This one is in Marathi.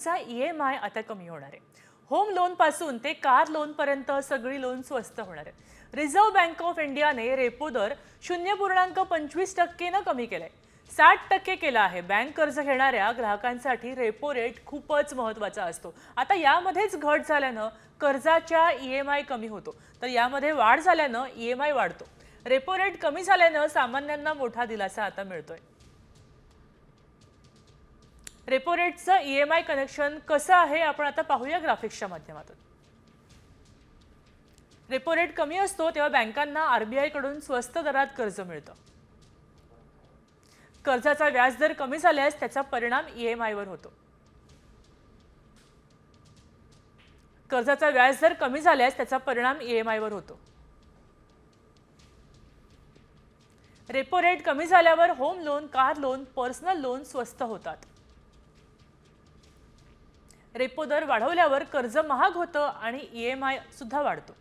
तुमचा EMI आता कमी होणार आहे। होम लोन पासून ते कार लोन पर्यंत सगळी लोन स्वस्त होणार आहे। रिझर्व्ह बँक ऑफ इंडियाने रेपो दर 0.25% ने कमी केलाय। 60% केला आहे। बँक कर्ज घेणाऱ्या ग्राहकांसाठी रेपो रेट खूपच महत्त्वाचा असतो। आता यामध्येच घट झाल्याने कर्जाच्या EMI कमी होतो, तर यामध्ये वाढ झाल्याने EMI वाढतो। रेपो रेट कमी झाल्याने सामान्यांना मोठा दिलासा आता मिळतोय। रेपो रेटचं EMI कनेक्शन कसं आहे आपण आता पाहूया ग्राफिक्सच्या माध्यमातून। रेपो रेट कमी असतो तेव्हा बँकांना RBI कडून स्वस्त दरात कर्ज मिळतं। कर्जाचा व्याजदर कमी झाल्यास त्याचा परिणाम EMI वर होतो। कर्जाचा व्याजदर कमी झाल्यास त्याचा परिणाम EMI वर होतो। रेपो रेट कमी झाल्यावर home loan, car loan, personal loan स्वस्त होतात। रेपो दर वाढवल्यावर कर्ज महाग होतं आणि EMI सुद्धा वाढतो।